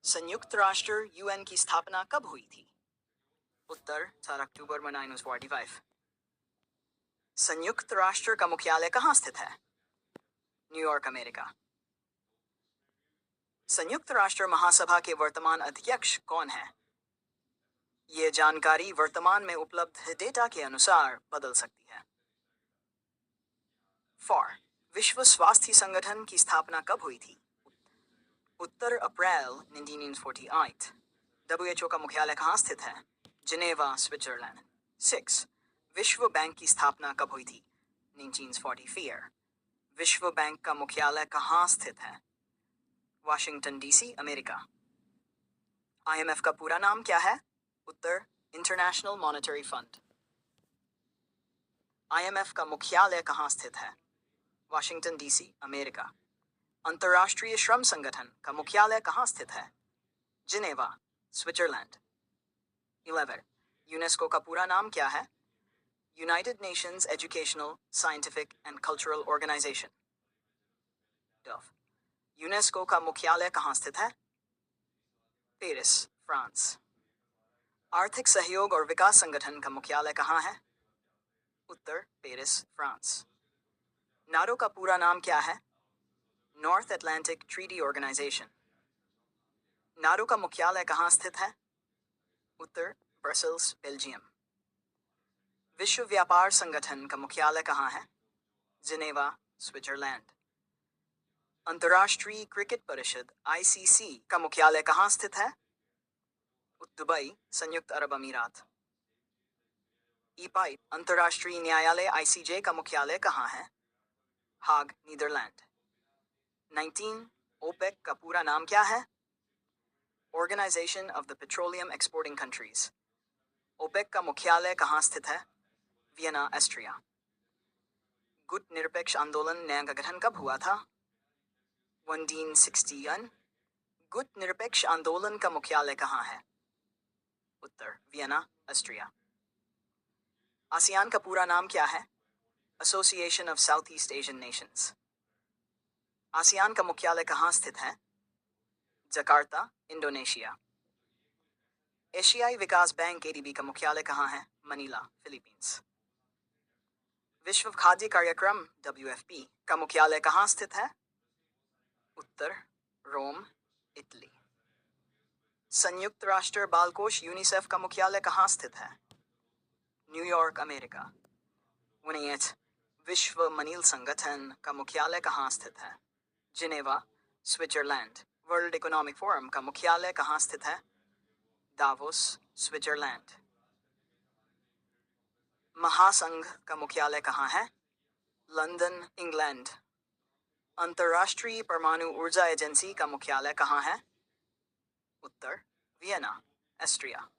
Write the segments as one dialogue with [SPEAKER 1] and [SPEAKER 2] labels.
[SPEAKER 1] संयुक्त राष्ट्र यूएन की स्थापना कब हुई थी? उत्तर 4 अक्टूबर 1945। संयुक्त राष्ट्र का मुख्यालय कहाँ स्थित है? New York, America. संयुक्त राष्ट्र महासभा के वर्तमान अध्यक्ष कौन है? ये जानकारी वर्तमान में उपलब्ध डेटा के अनुसार बदल सकती है। 4. विश्व स्वास्थ्य संगठन की स्थापना कब हुई थी? उत्तर अप्रैल 1948। WHO का मुख्यालय कहाँ स्थित है? Geneva, Switzerland. 6. विश्व बैंक की स्थापना कब हुई थी? 1944। विश्व बैंक का मुख्यालय कहाँ स्थित है? Washington DC, America. IMF का पूरा नाम क्या है? उत्तर इंटरनेशनल मॉनेटरी फंड। IMF का मुख्यालय कहाँ स्थित है? Washington DC, America. अंतर्राष्ट्रीय श्रम संगठन का मुख्यालय कहाँ स्थित है? Geneva, Switzerland. 11. यूनेस्को का पूरा नाम क्या है? United Nations Educational, Scientific and Cultural Organization. UNESCO का मुख्यालय कहाँ स्थित है? Paris, France. आर्थिक सहयोग और विकास संगठन का मुख्यालय कहाँ है? उत्तर पेरिस, फ्रांस। नाटो का पूरा नाम क्या है? North Atlantic Treaty Organization. NATO का मुख्यालय कहाँ स्थित है? उत्तर ब्रसेल्स, बेल्जियम। विश्व व्यापार संगठन का मुख्यालय कहाँ है? Geneva, Switzerland. अंतर्राष्ट्रीय क्रिकेट परिषद ICC का मुख्यालय कहाँ स्थित है? दुबई, संयुक्त अरब अमीरात। ईपाई अंतर्राष्ट्रीय न्यायालय ICJ का मुख्यालय कहाँ है? हाग, नीदरलैंड। 19. ओपेक का पूरा नाम क्या है? Organization of the Petroleum Exporting Countries. OPEC का मुख्यालय कहाँ स्थित है? Vienna, Austria. गुट निरपेक्ष आंदोलन न्याय का गठन कब हुआ था? 1961। गुट निरपेक्ष आंदोलन का मुख्यालय कहाँ है? उत्तर वियना, ऑस्ट्रिया। आसियान का पूरा नाम क्या है? Association of south east Asian Nations. ASEAN का मुख्यालय कहाँ स्थित है? Jakarta, Indonesia. एशियाई विकास बैंक ADB का मुख्यालय कहाँ है? Manila, Philippines. विश्व खाद्य कार्यक्रम WFP का मुख्यालय कहाँ स्थित है? उत्तर रोम, इटली। संयुक्त राष्ट्र बाल कोष यूनिसेफ का मुख्यालय कहाँ स्थित है? New York, America. 19. विश्व मनील संगठन का मुख्यालय कहाँ स्थित है? Geneva, Switzerland. World economic forum का मुख्यालय कहाँ स्थित है? Davos, Switzerland. महासंघ का मुख्यालय कहाँ है? London, England. अंतर्राष्ट्रीय परमाणु ऊर्जा एजेंसी का मुख्यालय कहाँ है? उत्तर वियना, ऑस्ट्रिया।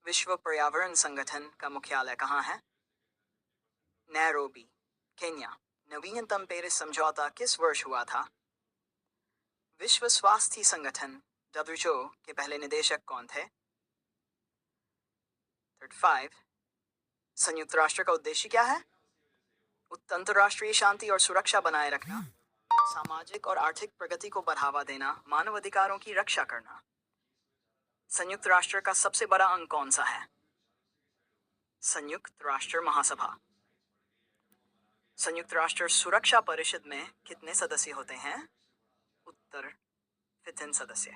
[SPEAKER 1] विश्व पर्यावरण संगठन का मुख्यालय कहाँ है? Nairobi, Kenya. नवीनतम पेरिस समझौता किस वर्ष हुआ था? विश्व स्वास्थ्य संगठन WHO के पहले निदेशक कौन थे? 35. संयुक्त राष्ट्र का उद्देश्य क्या है? अंतर्राष्ट्रीय शांति और सुरक्षा बनाए रखना, सामाजिक और आर्थिक प्रगति को बढ़ावा देना, मानव अधिकारों की रक्षा करना। संयुक्त राष्ट्र का सबसे बड़ा अंग कौन सा है? संयुक्त राष्ट्र महासभा। संयुक्त राष्ट्र सुरक्षा परिषद में कितने सदस्य होते हैं? उत्तर 15 सदस्य।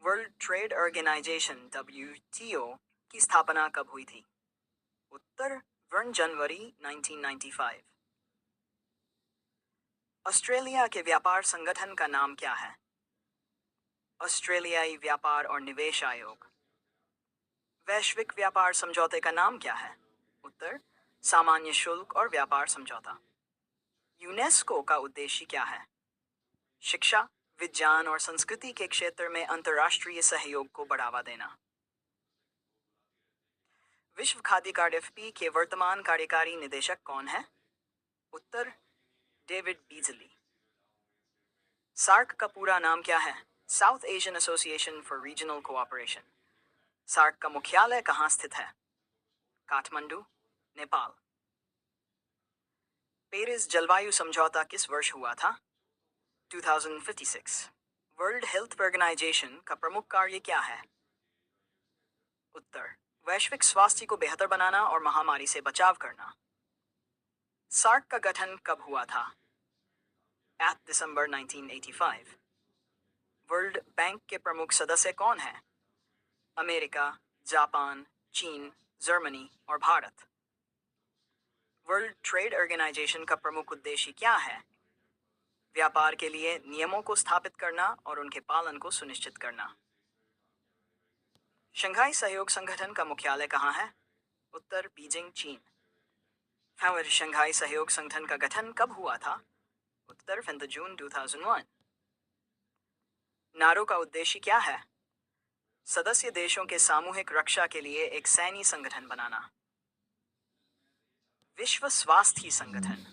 [SPEAKER 1] वर्ल्ड ट्रेड ऑर्गेनाइजेशन WTO की स्थापना कब हुई थी? उत्तर 1 जनवरी 1995। ऑस्ट्रेलिया के व्यापार संगठन का नाम क्या है? ऑस्ट्रेलियाई व्यापार और निवेश आयोग। वैश्विक व्यापार समझौते का नाम क्या है? उत्तर सामान्य शुल्क और व्यापार समझौता। यूनेस्को का उद्देश्य क्या है? शिक्षा, विज्ञान और संस्कृति के क्षेत्र में अंतर्राष्ट्रीय सहयोग को बढ़ावा देना। विश्व खाद्य कार्ड FP के वर्तमान कार्यकारी निदेशक कौन है? उत्तर डेविड बीजली। सार्क का पूरा नाम क्या है? South Asian Association for Regional Cooperation. SAARC का मुख्यालय कहाँ स्थित है? काठमांडू, नेपाल। पेरिस जलवायु समझौता किस वर्ष हुआ था? 2056 वर्ल्ड हेल्थ ऑर्गेनाइजेशन का प्रमुख कार्य क्या है? उत्तर वैश्विक स्वास्थ्य को बेहतर बनाना और महामारी से बचाव करना। सार्क का गठन कब हुआ था? 8 दिसंबर 1985। वर्ल्ड बैंक के प्रमुख सदस्य कौन हैं? अमेरिका, जापान, चीन, जर्मनी और भारत। वर्ल्ड ट्रेड ऑर्गेनाइजेशन का प्रमुख उद्देश्य क्या है? व्यापार के लिए नियमों को स्थापित करना और उनके पालन को सुनिश्चित करना। शंघाई सहयोग संगठन का मुख्यालय कहाँ है? उत्तर बीजिंग, चीन। शंघाई सहयोग संगठन का गठन कब हुआ था? उत्तर 5 जून 2001। नारो का उद्देश्य क्या है? सदस्य देशों के सामूहिक रक्षा के लिए एक सैन्य संगठन बनाना। विश्व स्वास्थ्य संगठन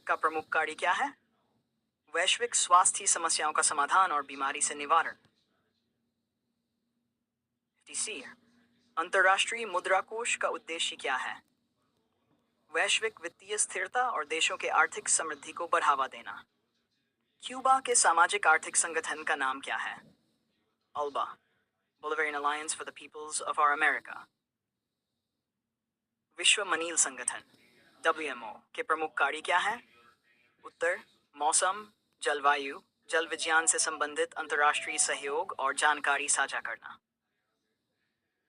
[SPEAKER 1] का प्रमुख कार्य क्या है? वैश्विक स्वास्थ्य समस्याओं का समाधान और बीमारी से निवारण। अंतर्राष्ट्रीय मुद्रा कोष का उद्देश्य क्या है? वैश्विक वित्तीय स्थिरता और देशों के आर्थिक समृद्धि को बढ़ावा देना। क्यूबा के सामाजिक आर्थिक संगठन का नाम क्या है? ALBA, Bolivian Alliance for the Peoples of Our America. विश्व मनील संगठन WMO के प्रमुख कार्य क्या है? उत्तर मौसम, जलवायु, जल विज्ञान से संबंधित अंतर्राष्ट्रीय सहयोग और जानकारी साझा करना।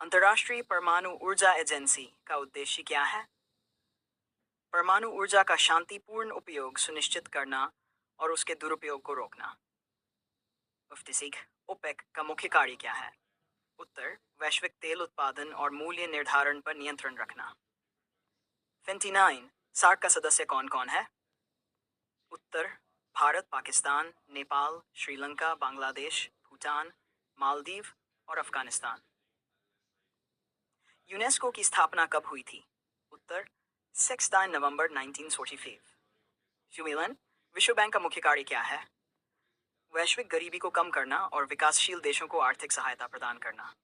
[SPEAKER 1] अंतर्राष्ट्रीय परमाणु ऊर्जा एजेंसी का उद्देश्य क्या है? परमाणु ऊर्जा का शांतिपूर्ण उपयोग सुनिश्चित करना और उसके दुरुपयोग को रोकना। ओपेक का मुख्य कार्य क्या है? उत्तर वैश्विक तेल उत्पादन और मूल्य निर्धारण पर नियंत्रण रखना। 29 सार्क का सदस्य कौन कौन है? उत्तर भारत, पाकिस्तान, नेपाल, श्रीलंका, बांग्लादेश, भूटान, मालदीव और अफगानिस्तान। यूनेस्को की स्थापना कब हुई थी? उत्तर 6 नवंबर 1945। विश्व बैंक का मुख्य कार्य क्या है? वैश्विक गरीबी को कम करना और विकासशील देशों को आर्थिक सहायता प्रदान करना।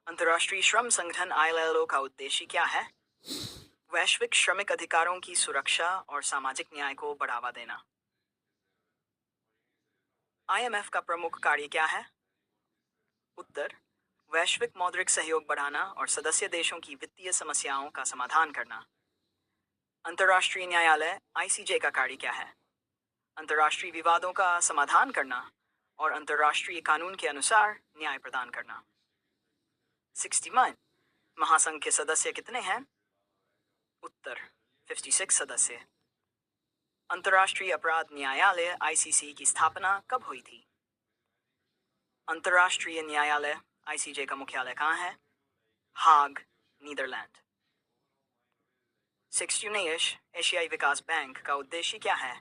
[SPEAKER 1] अंतर्राष्ट्रीय श्रम संगठन ILO का उद्देश्य क्या है? वैश्विक श्रमिक अधिकारों की सुरक्षा और सामाजिक न्याय को बढ़ावा देना। IMF का प्रमुख कार्य क्या है? उत्तर वैश्विक मौद्रिक सहयोग बढ़ाना और सदस्य देशों की वित्तीय समस्याओं का समाधान करना। अंतर्राष्ट्रीय न्यायालय ICJ का कार्य क्या है? अंतर्राष्ट्रीय विवादों का समाधान करना और अंतर्राष्ट्रीय कानून के अनुसार न्याय प्रदान करना। 61 महासंघ के सदस्य कितने हैं? उत्तर 56 सदस्य। अंतर्राष्ट्रीय अपराध न्यायालय ICC की स्थापना कब हुई थी? अंतर्राष्ट्रीय न्यायालय ICJ का मुख्यालय कहाँ है? हाग, नीदरलैंड। 61 एशियाई विकास बैंक का उद्देश्य क्या है?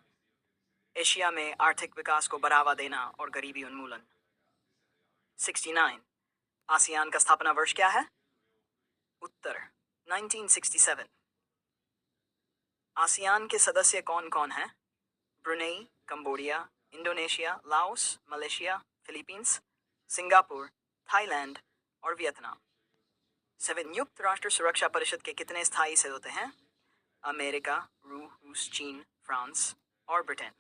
[SPEAKER 1] एशिया में आर्थिक विकास को बढ़ावा देना और गरीबी उन्मूलन। 69 आसियान का स्थापना वर्ष क्या है? उत्तर 1967। आसियान के सदस्य कौन कौन हैं? Brunei, Cambodia, Indonesia, Laos, Malaysia, Philippines, Singapore, Thailand और वियतनाम। संयुक्त राष्ट्र सुरक्षा परिषद के कितने स्थायी सदस्य हैं? अमेरिका, रूस, चीन, फ्रांस और ब्रिटेन।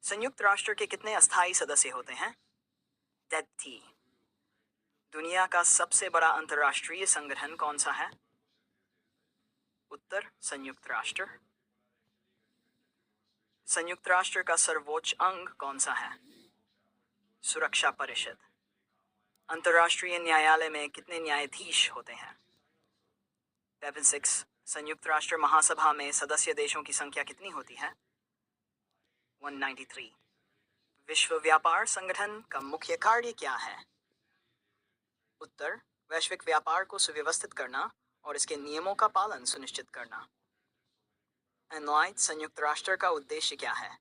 [SPEAKER 1] संयुक्त राष्ट्र के कितने अस्थायी सदस्य होते हैं? 30। दुनिया का सबसे बड़ा अंतर्राष्ट्रीय संगठन कौन सा है? उत्तर संयुक्त राष्ट्र। संयुक्त राष्ट्र का सर्वोच्च अंग कौन सा है? सुरक्षा परिषद। अंतर्राष्ट्रीय न्यायालय में कितने न्यायाधीश होते हैं? 6। संयुक्त राष्ट्र महासभा में सदस्य देशों की संख्या कितनी होती है? 193। विश्व व्यापार संगठन का मुख्य कार्य क्या है? उत्तर वैश्विक व्यापार को सुव्यवस्थित करना और इसके नियमों का पालन सुनिश्चित करना। संयुक्त राष्ट्र का उद्देश्य क्या है?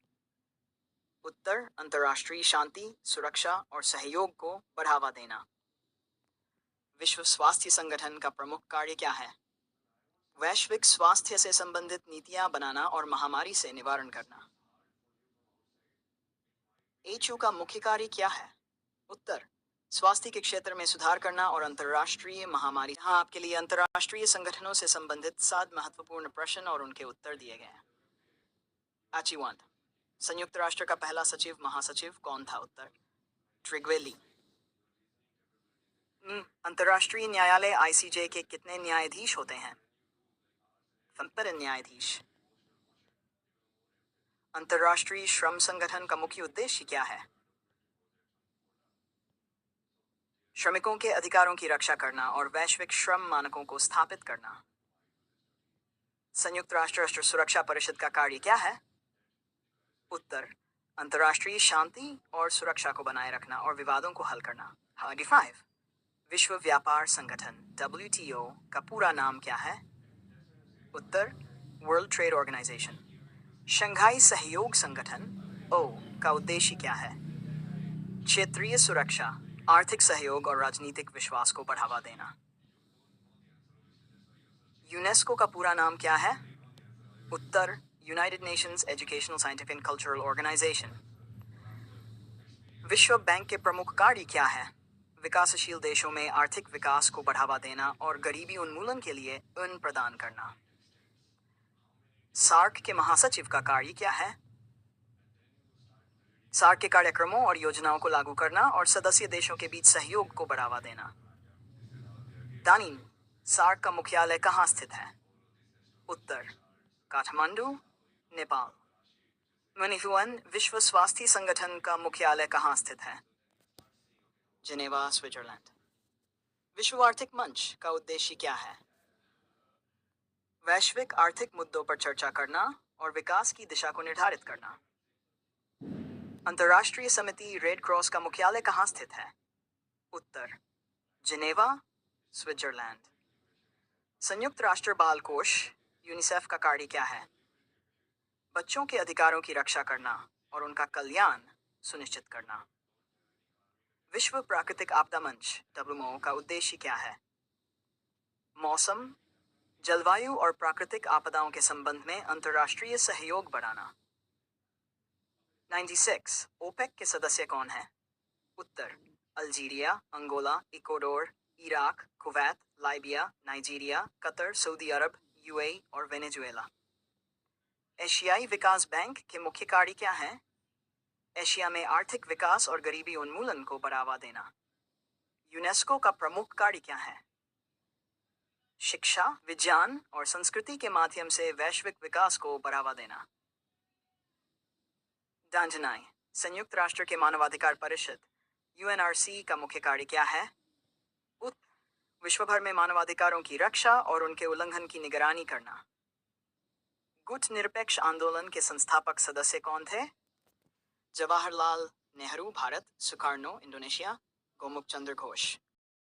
[SPEAKER 1] उत्तर अंतर्राष्ट्रीय शांति, सुरक्षा और सहयोग को बढ़ावा देना। विश्व स्वास्थ्य संगठन का प्रमुख कार्य क्या है? वैश्विक स्वास्थ्य से संबंधित नीतियां बनाना और महामारी से निवारण करना। WHO का मुख्य कार्य क्या है? उत्तर स्वास्थ्य के क्षेत्र में सुधार करना और अंतर्राष्ट्रीय महामारी। यहाँ आपके लिए अंतर्राष्ट्रीय संगठनों से संबंधित 7 महत्वपूर्ण प्रश्न और उनके उत्तर दिए गए हैं। संयुक्त राष्ट्र का पहला सचिव महासचिव कौन था? उत्तर ट्रिग्वेली। अंतर्राष्ट्रीय न्यायालय आईसीजे के कितने न्यायाधीश होते हैं? 15 न्यायाधीश। अंतर्राष्ट्रीय श्रम संगठन का मुख्य उद्देश्य क्या है? श्रमिकों के अधिकारों की रक्षा करना और वैश्विक श्रम मानकों को स्थापित करना। संयुक्त राष्ट्र सुरक्षा परिषद का कार्य क्या है? उत्तर अंतर्राष्ट्रीय शांति और सुरक्षा को बनाए रखना और विवादों को हल करना। 5 विश्व व्यापार संगठन WTO का पूरा नाम क्या है? उत्तर वर्ल्ड ट्रेड ऑर्गेनाइजेशन। शंघाई सहयोग संगठन O का उद्देश्य क्या है? क्षेत्रीय सुरक्षा, आर्थिक सहयोग और राजनीतिक विश्वास को बढ़ावा देना। यूनेस्को का पूरा नाम क्या है? उत्तर United Nations Educational Scientific and Cultural Organization. विश्व बैंक के प्रमुख कार्य क्या है? विकासशील देशों में आर्थिक विकास को बढ़ावा देना और गरीबी उन्मूलन के लिए ऋण प्रदान करना। सार्क के महासचिव का कार्य क्या है? सार्क के कार्यक्रमों और योजनाओं को लागू करना और सदस्य देशों के बीच सहयोग को बढ़ावा देना। दानिन, सार्क का मुख्यालय कहाँ स्थित है? उत्तर काठमांडू, नेपाल। मनिफुअन, विश्व स्वास्थ्य संगठन का मुख्यालय कहाँ स्थित है? Geneva, Switzerland. विश्व आर्थिक मंच का उद्देश्य क्या है? वैश्विक आर्थिक मुद्दों पर चर्चा करना और विकास की दिशा को निर्धारित करना। अंतर्राष्ट्रीय समिति रेड क्रॉस का मुख्यालय कहाँ स्थित है? उत्तर जिनेवा, स्विट्जरलैंड। संयुक्त राष्ट्र बाल कोष यूनिसेफ का कार्य क्या है? बच्चों के अधिकारों की रक्षा करना और उनका कल्याण सुनिश्चित करना। विश्व प्राकृतिक आपदा मंच WMO का उद्देश्य क्या है? मौसम, जलवायु और प्राकृतिक आपदाओं के संबंध में अंतर्राष्ट्रीय सहयोग बढ़ाना। 96 ओपेक के सदस्य कौन हैं? उत्तर Algeria, Angola, Ecuador, Iraq, Kuwait, Libya, Nigeria, Qatar, Saudi Arab, UAE और वेनेजुएला। एशियाई विकास बैंक के मुख्य कार्य क्या हैं? एशिया में आर्थिक विकास और गरीबी उन्मूलन को बढ़ावा देना। यूनेस्को का प्रमुख कार्य क्या है? शिक्षा, विज्ञान और संस्कृति के माध्यम से वैश्विक विकास को बढ़ावा देना। डांजनाई, संयुक्त राष्ट्र के मानवाधिकार परिषद UNRC का मुख्य कार्य क्या है? विश्व भर में मानवाधिकारों की रक्षा और उनके उल्लंघन की निगरानी करना। गुट निरपेक्ष आंदोलन के संस्थापक सदस्य कौन थे? जवाहरलाल नेहरू भारत, सुकार्नो इंडोनेशिया, गोमुख चंद्र घोष।